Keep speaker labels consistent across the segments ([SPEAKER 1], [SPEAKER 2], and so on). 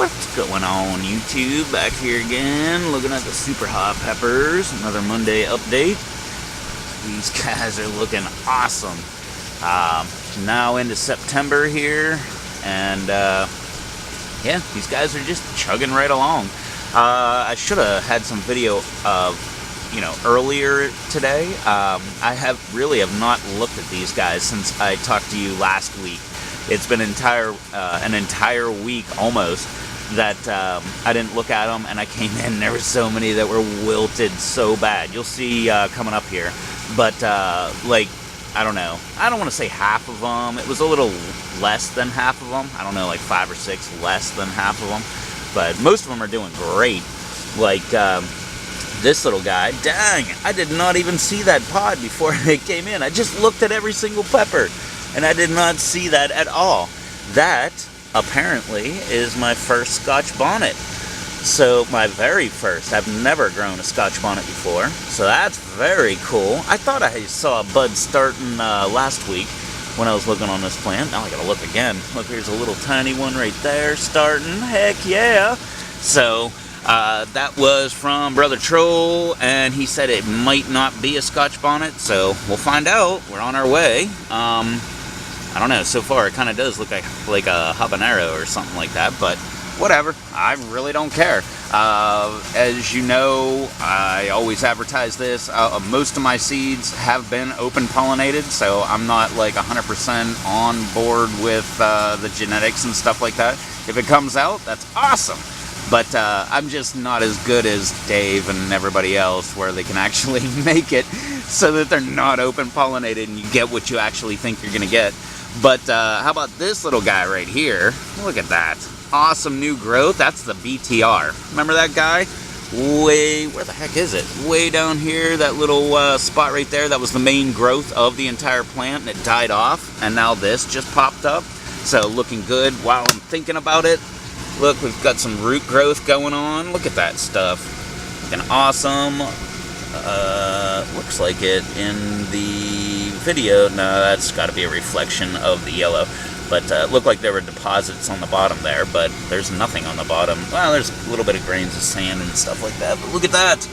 [SPEAKER 1] What's going on, YouTube? Back here again, looking at the super hot peppers. Another Monday update. These guys are looking awesome. Now into September here, and yeah, these guys are just chugging right along. I should have had some video of, earlier today. I have not looked at these guys since I talked to you last week. It's been an entire week almost that I didn't look at them, and I came in and there were so many that were wilted so bad. You'll see coming up here, but I don't know. I don't want to say half of them. It was a little less than half of them. I don't know, like 5 or 6 less than half of them, but most of them are doing great. Like this little guy, dang, I did not even see that pod before they came in. I just looked at every single pepper, and I did not see that at all. That, apparently, is my first Scotch bonnet. So, my very first. I've never grown a Scotch bonnet before, so that's very cool. I thought I saw a bud starting last week when I was looking on this plant. Now I gotta look again. Look, here's a little tiny one right there starting. Heck yeah! So, that was from Brother Troll, and he said it might not be a Scotch bonnet, so we'll find out. We're on our way. I don't know, so far it kind of does look like a habanero or something like that, but whatever, I really don't care. As you know, I always advertise this. Most of my seeds have been open pollinated, so I'm not like 100% on board with the genetics and stuff like that. If it comes out, that's awesome. But I'm just not as good as Dave and everybody else where they can actually make it so that they're not open pollinated and you get what you actually think you're going to get. But how about this little guy right here? Look at that. Awesome new growth. That's the BTR. Remember that guy? Where the heck is it? Way down here, that little spot right there. That was the main growth of the entire plant, and it died off. And now this just popped up. So looking good while I'm thinking about it. Look, we've got some root growth going on. Look at that stuff. Looking awesome. Looks like it in the video. No, that's got to be a reflection of the yellow. But looked like there were deposits on the bottom there, but there's nothing on the bottom. Well, there's a little bit of grains of sand and stuff like that, but look at that.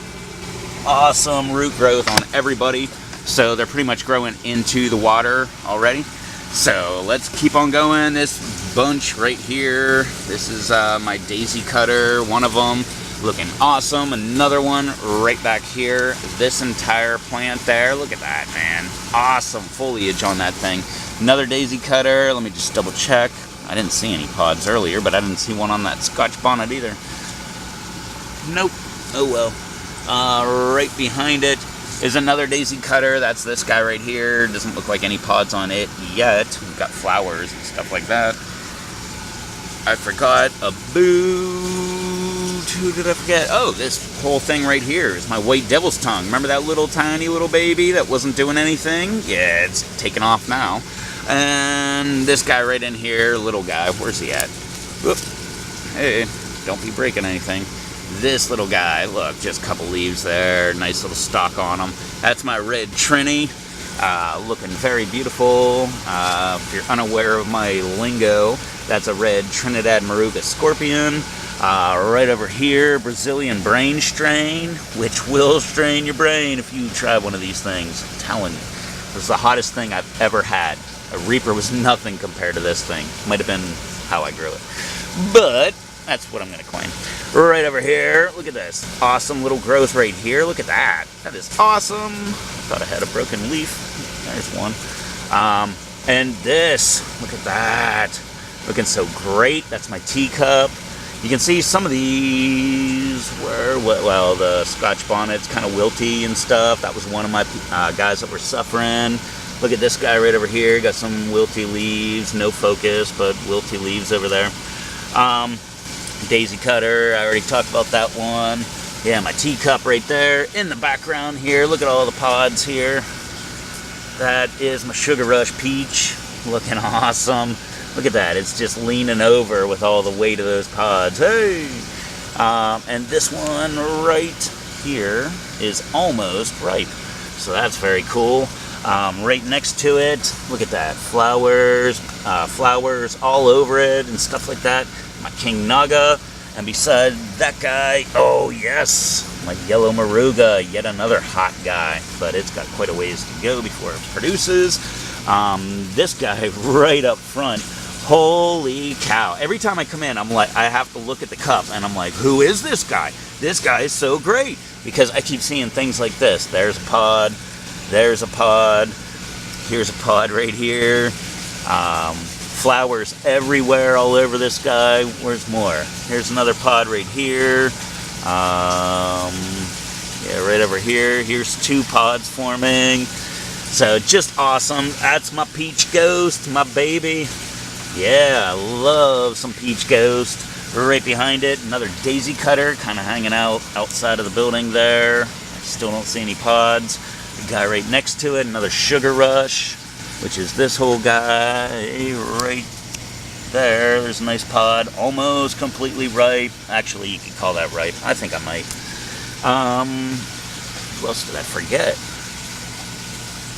[SPEAKER 1] Awesome root growth on everybody. So they're pretty much growing into the water already. So let's keep on going. This bunch right here, this is my daisy cutter, one of them. Looking awesome. Another one right back here. This entire plant there. Look at that, man. Awesome foliage on that thing. Another daisy cutter. Let me just double check. I didn't see any pods earlier, but I didn't see one on that Scotch bonnet either. Nope. Oh well. Right behind it is another daisy cutter. That's this guy right here. Doesn't look like any pods on it yet. We've got flowers and stuff like that. I forgot a who did I forget? Oh, this whole thing right here is my white devil's tongue. Remember that little tiny little baby that wasn't doing anything? Yeah, it's taken off now. And this guy right in here, little guy, where's he at? Whoop. Hey, don't be breaking anything. This little guy, look, just a couple leaves there, nice little stalk on them. That's my red Trini, looking very beautiful. If you're unaware of my lingo, that's a red Trinidad Moruga Scorpion. Right over here, Brazilian brain strain, which will strain your brain if you try one of these things. I'm telling you, this is the hottest thing I've ever had. A Reaper was nothing compared to this thing. Might have been how I grew it, but that's what I'm going to claim. Right over here, look at this. Awesome little growth right here. Look at that. That is awesome. I thought I had a broken leaf. There's one. And this, look at that. Looking so great. That's my teacup. You can see some of these were, well, the Scotch bonnet's kind of wilty and stuff. That was one of my guys that were suffering. Look at this guy right over here. Got some wilty leaves. No focus, but wilty leaves over there. Daisy cutter. I already talked about that one. Yeah, my teacup right there in the background here. Look at all the pods here. That is my Sugar Rush peach. Looking awesome. Look at that. It's just leaning over with all the weight of those pods. Hey! And this one right here is almost ripe. So that's very cool. Right next to it, look at that. Flowers all over it and stuff like that. my King Naga. And beside that guy, oh yes, my yellow Maruga, yet another hot guy. But it's got quite a ways to go before it produces. This guy right up front, holy cow. Every time I come in, I'm like, I have to look at the cup and I'm like, who is this guy? This guy is so great. Because I keep seeing things like this. There's a pod, there's a pod, here's a pod right here. Flowers everywhere all over this guy. Where's more? Here's another pod right here. Yeah, right over here. Here's 2 pods forming. So just awesome. That's my peach ghost, my baby. Yeah, I love some peach ghost. Right behind it, another daisy cutter kind of hanging out outside of the building there. Still don't see any pods. The guy right next to it, another sugar rush, which is this whole guy right there. There's a nice pod, almost completely ripe. Actually, you could call that ripe. I think I might. Who else did I forget?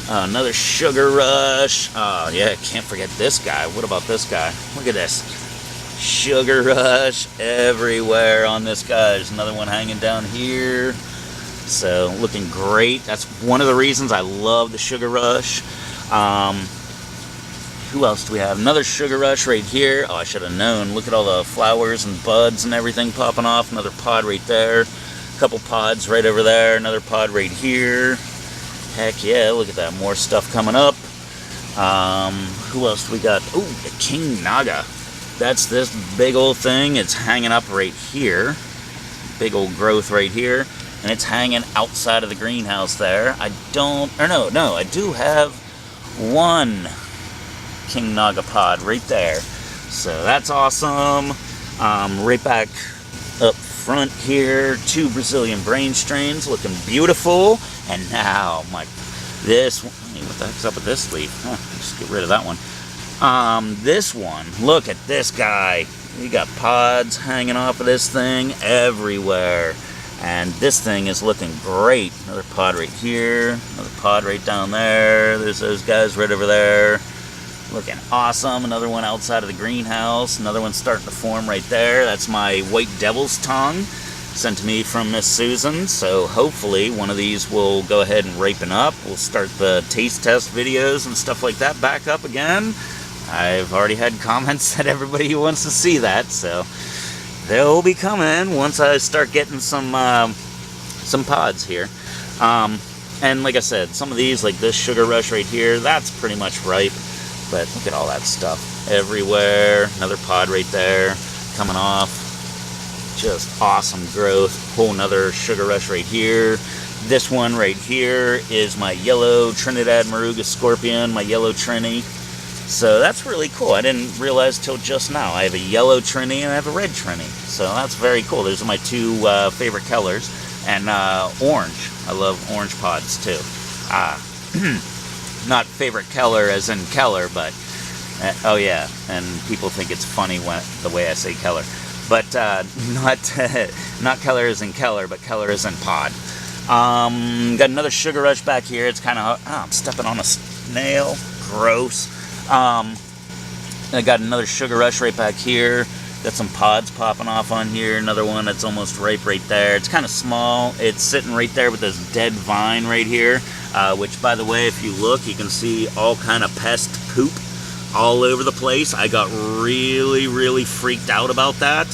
[SPEAKER 1] Another sugar rush. Oh yeah, can't forget this guy. What about this guy? Look at this. Sugar rush everywhere on this guy. There's another one hanging down here. So looking great. That's one of the reasons I love the sugar rush. Who else do we have? Another sugar rush right here. Oh, I should have known. Look at all the flowers and buds and everything popping off. Another pod right there. A couple pods right over there. Another pod right here. Heck yeah, look at that. More stuff coming up. Who else do we got? Oh, the King Naga. That's this big old thing. It's hanging up right here. Big old growth right here. And it's hanging outside of the greenhouse there. I do have one King Naga pod right there. So that's awesome. Right back up front here, 2 Brazilian brain strains looking beautiful. And now this one, what the heck's up with this leaf? Just get rid of that one. This one, look at this guy. We got pods hanging off of this thing everywhere. And this thing is looking great. Another pod right here, another pod right down there. There's those guys right over there. Looking awesome. Another one outside of the greenhouse. Another one starting to form right there. That's my white devil's tongue, sent to me from Miss Susan. So hopefully one of these will go ahead and ripen up. We'll start the taste test videos and stuff like that back up again. I've already had comments that everybody wants to see that, so they'll be coming once I start getting some pods here. And like I said, some of these, like this sugar rush right here, that's pretty much ripe. But look at all that stuff everywhere. Another pod right there coming off. Just awesome growth. Whole nother sugar rush right here. This one right here is my yellow Trinidad Maruga Scorpion, my yellow Trini. So that's really cool. I didn't realize till just now. I have a yellow Trini and I have a red Trini. So that's very cool. Those are my 2 favorite colors. And orange. I love orange pods too. Not favorite color as in color, but oh yeah. And people think it's funny the way I say color. But not color as in color, but color as in pod. Got another sugar rush back here. It's kind of, I'm stepping on a snail. Gross. I got another sugar rush right back here. Got some pods popping off on here. Another one that's almost ripe right there. It's kind of small. It's sitting right there with this dead vine right here. Which, by the way, if you look, you can see all kind of pest poop all over the place. I got really, really freaked out about that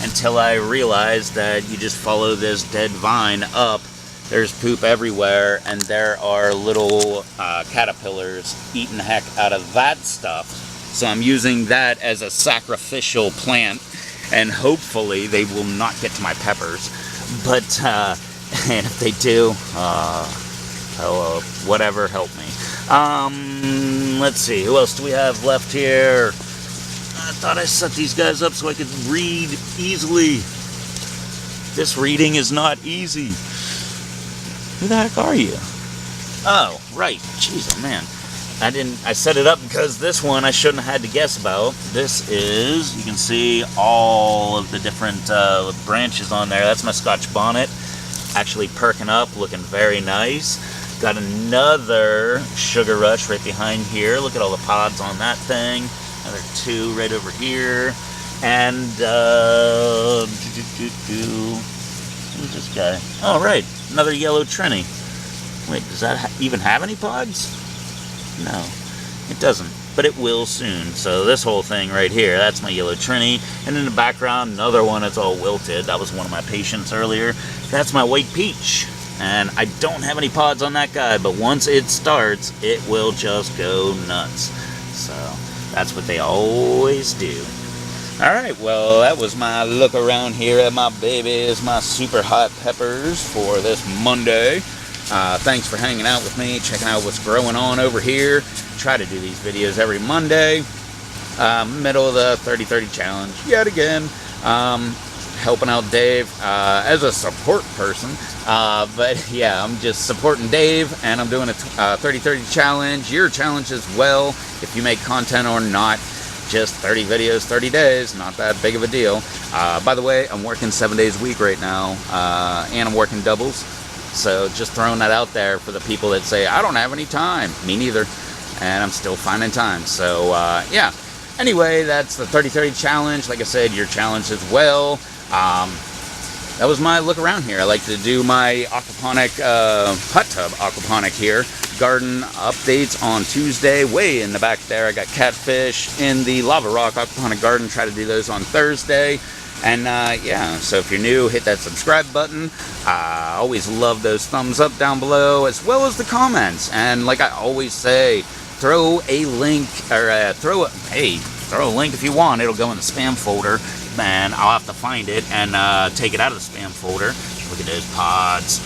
[SPEAKER 1] until I realized that you just follow this dead vine up. There's poop everywhere, and there are little caterpillars eating the heck out of that stuff. So I'm using that as a sacrificial plant, and hopefully they will not get to my peppers. But, and if they do, whatever, help me. Let's see, who else do we have left here? I thought I set these guys up so I could read easily. This reading is not easy. Who the heck are you? Oh, right. Jeez, oh man. I set it up because this one I shouldn't have had to guess about. This is, you can see all of the different branches on there. That's my Scotch bonnet. Actually perking up, looking very nice. Got another sugar rush right behind here. Look at all the pods on that thing. Another 2 right over here. And, who's this guy? Oh, right, another yellow Trini. Wait, does that even have any pods? No, it doesn't, but it will soon. So this whole thing right here, that's my yellow Trini. And in the background, another one that's all wilted. That was one of my patients earlier. That's my white peach. And I don't have any pods on that guy, but once it starts, it will just go nuts. So that's what they always do. Alright, well, that was my look around here at my babies, my super hot peppers for this Monday. Thanks for hanging out with me, checking out what's growing on over here. Try to do these videos every Monday. Middle of the 30-30 challenge, yet again. Helping out Dave as a support person. But yeah, I'm just supporting Dave, and I'm doing a 30-30 challenge. Your challenge as well, if you make content or not. Just 30 videos, 30 days, not that big of a deal. By the way, I'm working 7 days a week right now, and I'm working doubles. So just throwing that out there for the people that say, I don't have any time. Me neither. And I'm still finding time. So yeah. Anyway, that's the 30-30 challenge. Like I said, your challenge as well. That was my look around here. I like to do my aquaponic, hot tub aquaponic here. Garden updates on Tuesday. Way in the back there, I got catfish in the lava rock aquaponic garden. Try to do those on Thursday. And yeah, so if you're new, hit that subscribe button. I always love those thumbs up down below, as well as the comments. And like I always say, throw a link, or throw a link if you want. It'll go in the spam folder, and I'll have to find it and take it out of the spam folder. Look at those pods.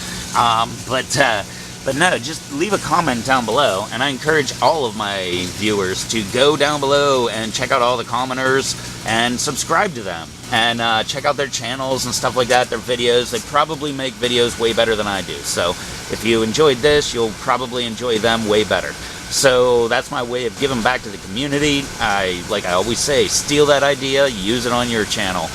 [SPEAKER 1] But no, just leave a comment down below, and I encourage all of my viewers to go down below and check out all the commenters and subscribe to them, and check out their channels and stuff like that, their videos. They probably make videos way better than I do. So if you enjoyed this, you'll probably enjoy them way better. So that's my way of giving back to the community. Like I always say, steal that idea, use it on your channel.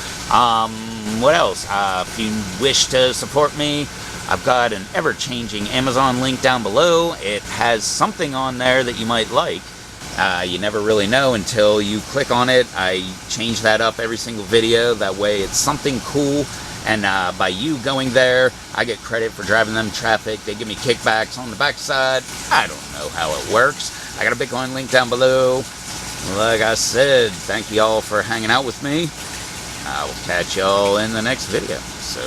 [SPEAKER 1] What else? If you wish to support me, I've got an ever-changing Amazon link down below. It has something on there that you might like. You never really know until you click on it. I change that up every single video. That way it's something cool. And by you going there, I get credit for driving them traffic. They give me kickbacks on the backside. I don't know how it works. I got a Bitcoin link down below. Like I said, thank you all for hanging out with me. I will catch y'all in the next video. So,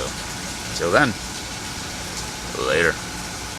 [SPEAKER 1] until then, later.